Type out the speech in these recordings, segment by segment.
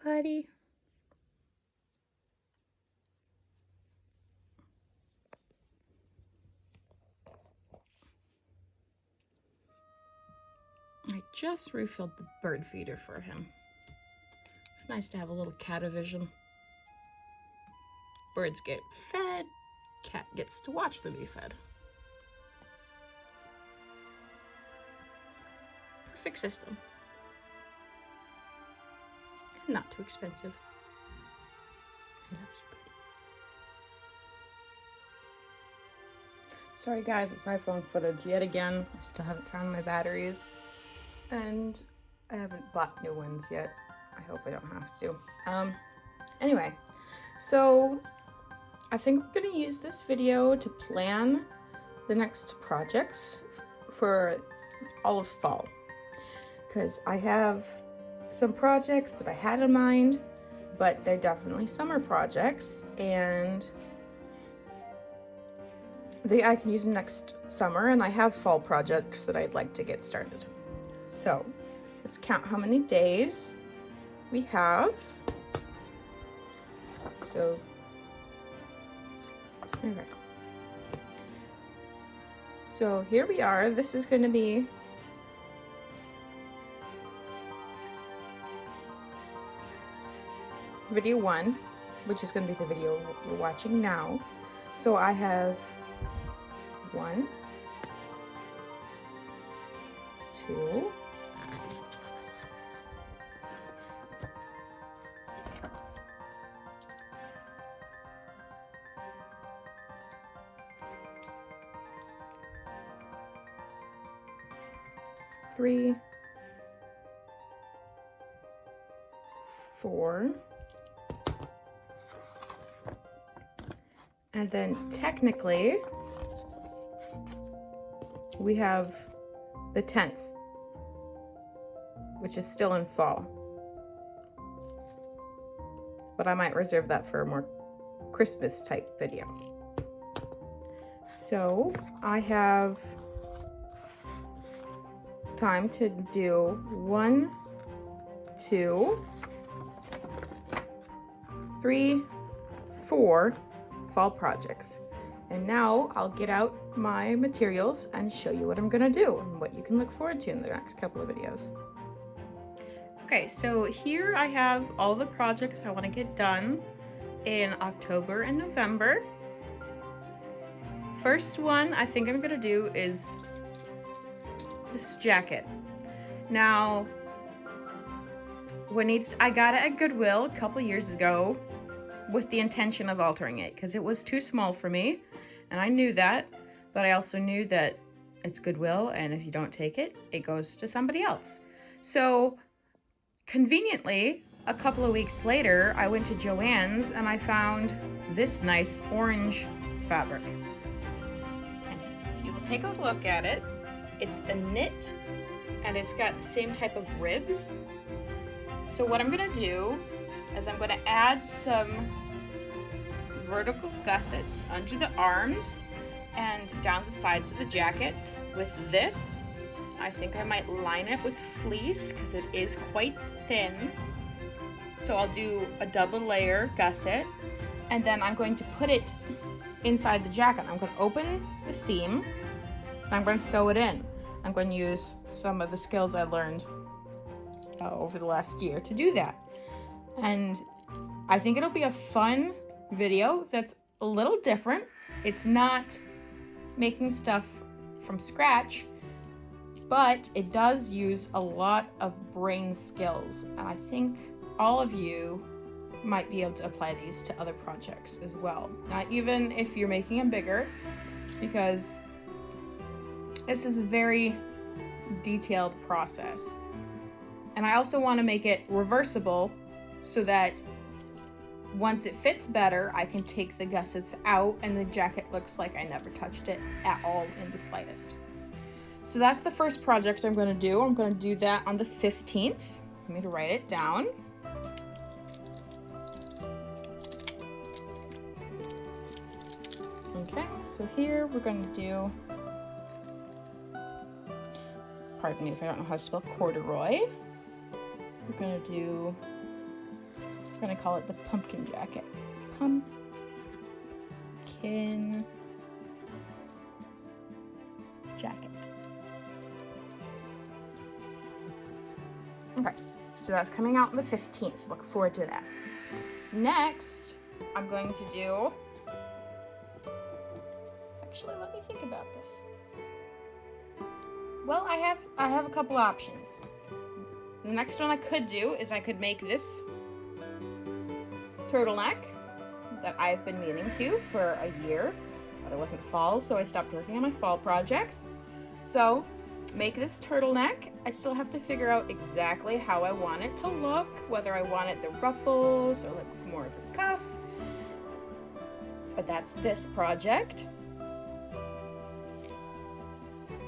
buddy. I just refilled the bird feeder for him. It's nice to have a little catavision. Birds get fed, cat gets to watch them be fed. Perfect system. Not too expensive. I love you, buddy. Sorry guys, it's iPhone footage yet again. I still haven't found my batteries. And I haven't bought new ones yet. I hope I don't have to. Anyway, so I think we're gonna use this video to plan the next projects for all of fall. Because I have some projects that I had in mind, but they're definitely summer projects, and I can use them next summer, and I have fall projects that I'd like to get started. So let's count how many days we have. So, okay. So here we are. This is going to be video 1, which is going to be the video you're watching now. So I have 1, 2, 3, 4, and then technically we have the 10th, which is still in fall, but I might reserve that for a more Christmas type video. So I have time to do 1, 2, 3, 4 fall projects. And now I'll get out my materials and show you what I'm gonna do and what you can look forward to in the next couple of videos. Okay, so here I have all the projects I want to get done in October and November. First one I think I'm gonna do is this jacket. Now, I got it at Goodwill a couple years ago with the intention of altering it because it was too small for me, and I knew that, but I also knew that it's Goodwill, and if you don't take it, it goes to somebody else. So conveniently, a couple of weeks later, I went to Joann's and I found this nice orange fabric. And if you will take a look at it, it's a knit and it's got the same type of ribs. So what I'm gonna do is I'm gonna add some vertical gussets under the arms and down the sides of the jacket with this. I think I might line it with fleece because it is quite thin. So I'll do a double layer gusset, and then I'm going to put it inside the jacket. I'm going to open the seam and I'm going to sew it in. I'm going to use some of the skills I learned over the last year to do that. And I think it'll be a fun video that's a little different. It's not making stuff from scratch, but it does use a lot of brain skills. And I think all of you might be able to apply these to other projects as well. Not even if you're making them bigger, because this is a very detailed process. And I also want to make it reversible so that once it fits better, I can take the gussets out and the jacket looks like I never touched it at all in the slightest. So that's the first project I'm going to do. I'm going to do that on the 15th. Let me write it down. Okay, so here we're going to do, pardon me if I don't know how to spell corduroy. We're going to do I'm gonna call it the pumpkin jacket. Pumpkin jacket. Okay, so that's coming out on the 15th. Look forward to that. Next, I'm going to do, actually, let me think about this. Well, I have a couple options. The next one I could do is I could make this turtleneck that I've been meaning to for a year, but it wasn't fall, so I stopped working on my fall projects. So, make this turtleneck. I still have to figure out exactly how I want it to look, whether I want it the ruffles or like more of a cuff. But that's this project.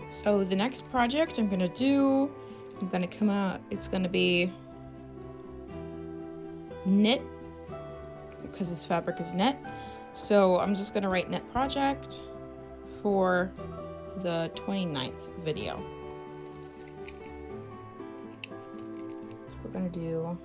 So the next project I'm gonna come out, it's gonna be knit, because this fabric is knit. So I'm just gonna write knit project for the 29th video. So we're gonna do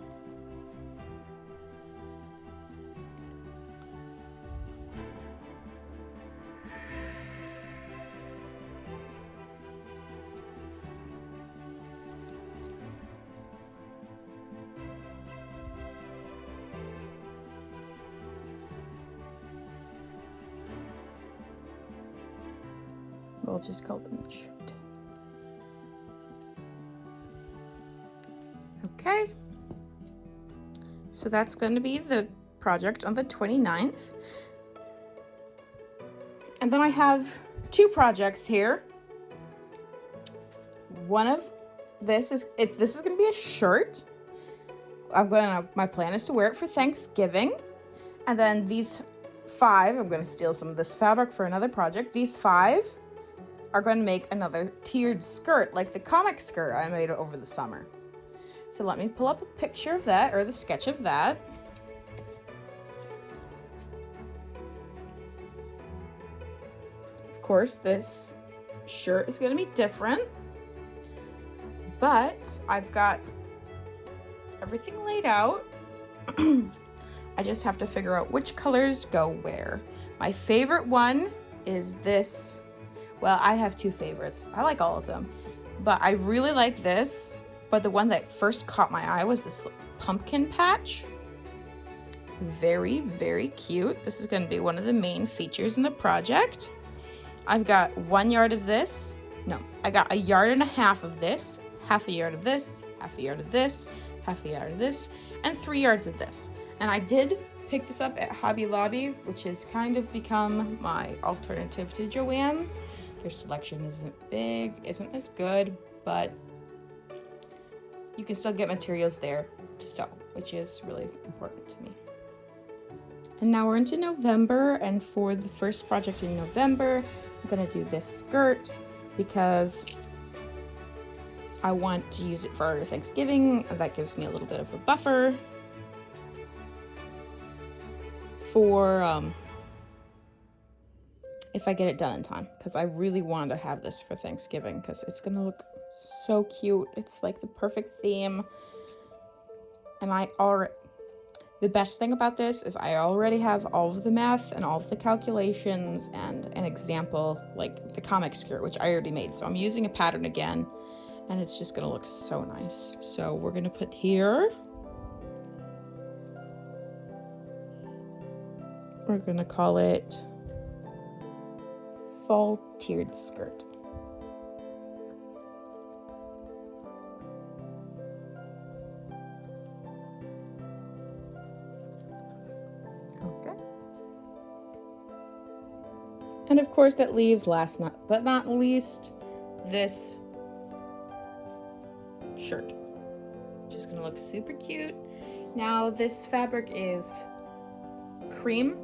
we'll just call them shirt. Okay. So that's going to be the project on the 29th. And then I have two projects here. One of this is going to be a shirt. My plan is to wear it for Thanksgiving. And then these 5, I'm going to steal some of this fabric for another project. These 5 are going to make another tiered skirt, like the comic skirt I made over the summer. So let me pull up a picture of that, or the sketch of that. Of course, this shirt is going to be different, but I've got everything laid out. I just have to figure out which colors go where. My favorite one is this. Well, I have 2 favorites. I like all of them, but I really like this. But the one that first caught my eye was this pumpkin patch. It's very, very cute. This is going to be one of the main features in the project. I've got 1 yard of this. No, I got 1.5 yards of this, half a yard of this, half a yard of this, half a yard of this, and 3 yards of this. And I did pick this up at Hobby Lobby, which has kind of become my alternative to Joann's. Their selection isn't as good, but you can still get materials there to sew, which is really important to me. And now we're into November, and for the first project in November, I'm gonna do this skirt because I want to use it for Thanksgiving, and that gives me a little bit of a buffer for if I get it done in time, because I really want to have this for Thanksgiving because it's gonna look so cute. It's like the perfect theme. And the best thing about this is I already have all of the math and all of the calculations and an example, like the comic skirt, which I already made. So I'm using a pattern again, and it's just gonna look so nice. So we're gonna put here, we're gonna call it fall tiered skirt. Okay. And of course that leaves last but not least this shirt. Just gonna look super cute. Now this fabric is cream,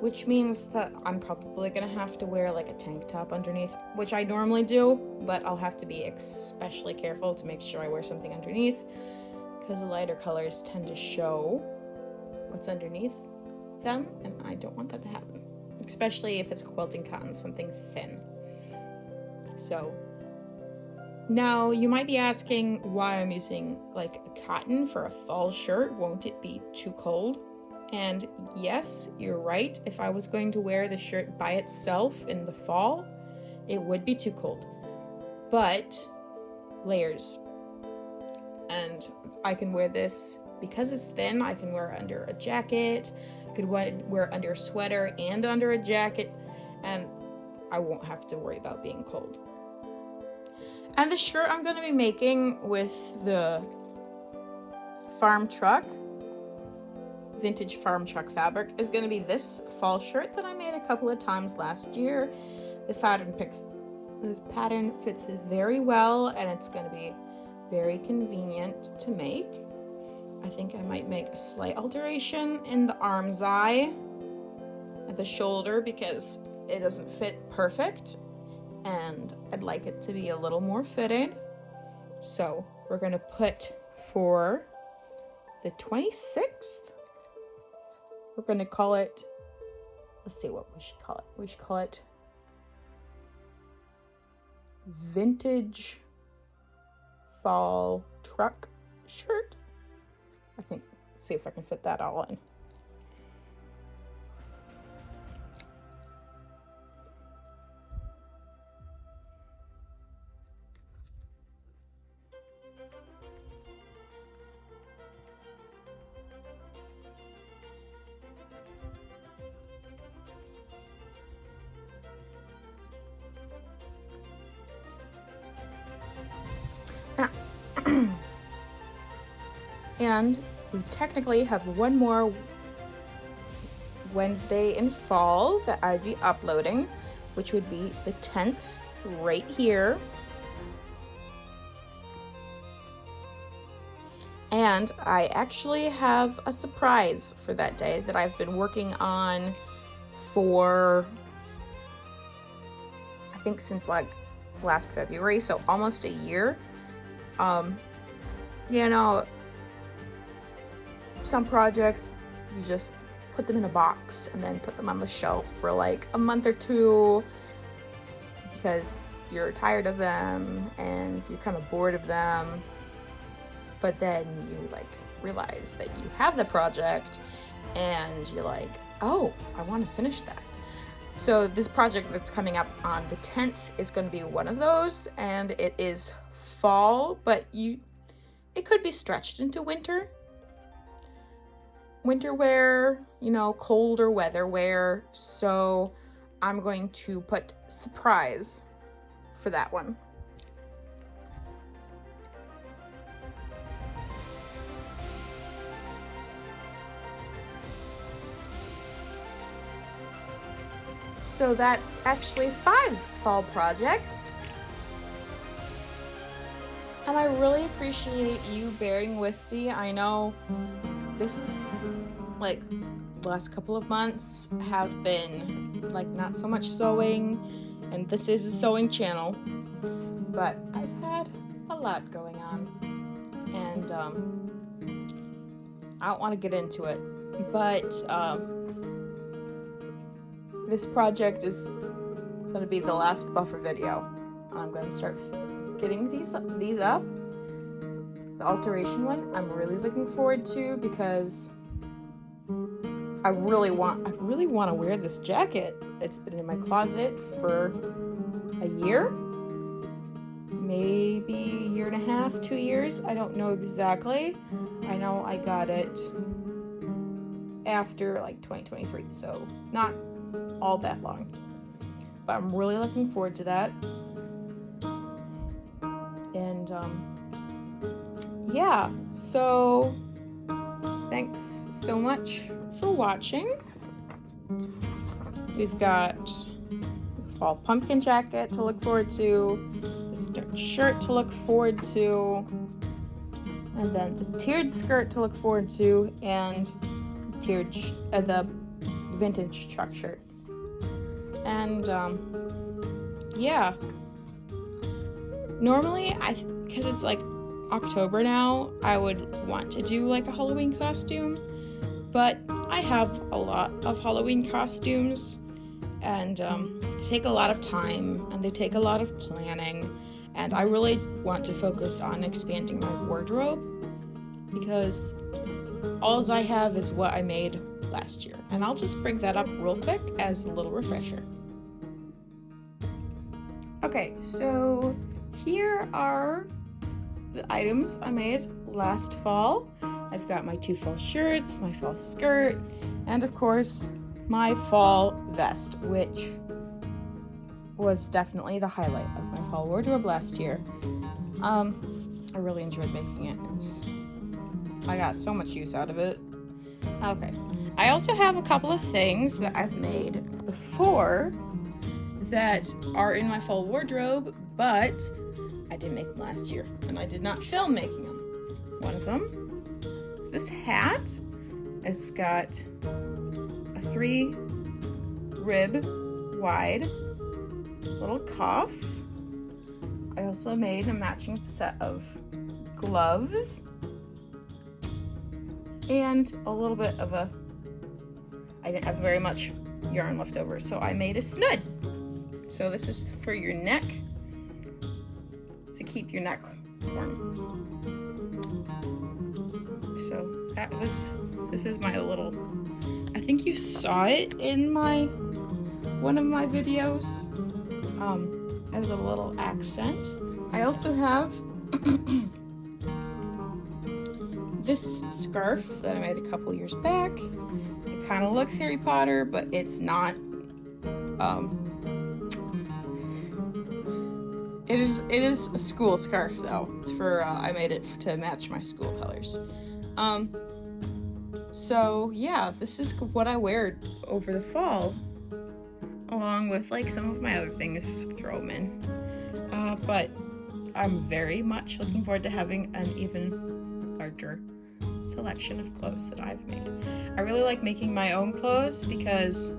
which means that I'm probably gonna have to wear like a tank top underneath, which I normally do, but I'll have to be especially careful to make sure I wear something underneath, because the lighter colors tend to show what's underneath them, and I don't want that to happen, especially if it's quilting cotton, something thin. So Now, you might be asking why I'm using like a cotton for a fall shirt. Won't it be too cold? And yes, you're right. If I was going to wear the shirt by itself in the fall, it would be too cold. But layers. And I can wear this because it's thin. I can wear it under a jacket. I could wear it under a sweater and under a jacket. And I won't have to worry about being cold. And the shirt I'm going to be making with the farm truck, vintage farm truck fabric, is going to be this fall shirt that I made a couple of times last year. The pattern fits very well, and it's going to be very convenient to make. I think I might make a slight alteration in the arm's eye at the shoulder because it doesn't fit perfect, and I'd like it to be a little more fitted. So we're going to put for the 26th, we're going to call it, let's see what we should call it. We should call it Vintage Fall Truck Shirt. I think, see if I can fit that all in. And we technically have one more Wednesday in fall that I'd be uploading, which would be the 10th right here. And I actually have a surprise for that day that I've been working on for, I think since like last February, so almost a year. You know, some projects, you just put them in a box and then put them on the shelf for like a month or two because you're tired of them and you're kind of bored of them. But then you like realize that you have the project and you're like, oh, I want to finish that. So this project that's coming up on the 10th is going to be one of those, and it is fall, but it could be stretched into winter wear, you know, colder weather wear. So I'm going to put surprise for that one. So that's actually 5 fall projects. And I really appreciate you bearing with me. I know this, like, the last couple of months have been, like, not so much sewing, and this is a sewing channel, but I've had a lot going on, and I don't want to get into it, but this project is going to be the last buffer video. I'm going to start getting these up. The alteration one I'm really looking forward to because I really want to wear this jacket. It's been in my closet for a year, maybe a year and a half, 2 years. I don't know exactly. I know I got it after like 2023, so not all that long. But I'm really looking forward to that. And yeah, so thanks so much for watching. We've got the fall pumpkin jacket to look forward to, the shirt to look forward to, and then the tiered skirt to look forward to, and the vintage truck shirt. And yeah, normally because it's like October now, I would want to do like a Halloween costume, but I have a lot of Halloween costumes, and they take a lot of time and they take a lot of planning, And I really want to focus on expanding my wardrobe because all I have is what I made last year. And I'll just bring that up real quick as a little refresher. Okay, so here are the items I made last fall. I've got my 2 fall shirts, my fall skirt, and of course my fall vest, which was definitely the highlight of my fall wardrobe last year. I really enjoyed making it. I got so much use out of it. Okay, I also have a couple of things that I've made before that are in my fall wardrobe, but I didn't make them last year, and I did not film making them. One of them is this hat. It's got a 3-rib wide little cuff. I also made a matching set of gloves and a little bit of I didn't have very much yarn left over, so I made a snood. So this is for your neck, to keep your neck warm. So this is my little, I think you saw it in one of my videos, as a little accent. I also have this scarf that I made a couple years back. It kind of looks Harry Potter, but it's not. It is a school scarf though. It's for I made it to match my school colors. So yeah, this is what I wear over the fall, along with like some of my other things, throw them in. But I'm very much looking forward to having an even larger selection of clothes that I've made. I really like making my own clothes because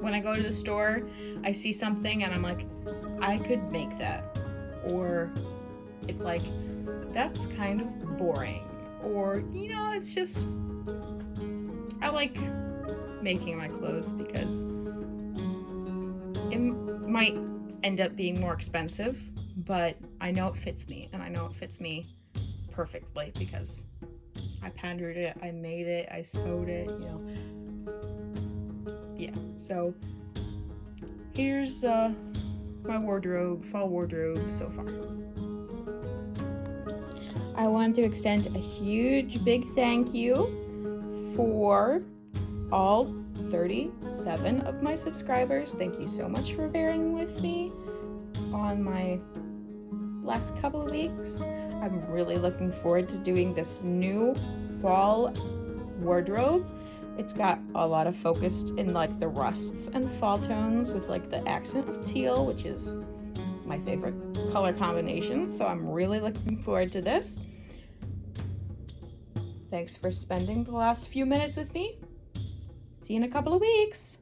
when I go to the store, I see something and I'm like, I could make that. Or it's like, that's kind of boring. Or, it's just, I like making my clothes because it might end up being more expensive, but I know it fits me, and I know it fits me perfectly because I patterned it, I made it, I sewed it, Yeah, so here's my wardrobe, fall wardrobe so far. I want to extend a huge big thank you for all 37 of my subscribers. Thank you so much for bearing with me on my last couple of weeks. I'm really looking forward to doing this new fall wardrobe. It's got a lot of focus in like the rusts and fall tones with like the accent of teal, which is my favorite color combination. So I'm really looking forward to this. Thanks for spending the last few minutes with me. See you in a couple of weeks.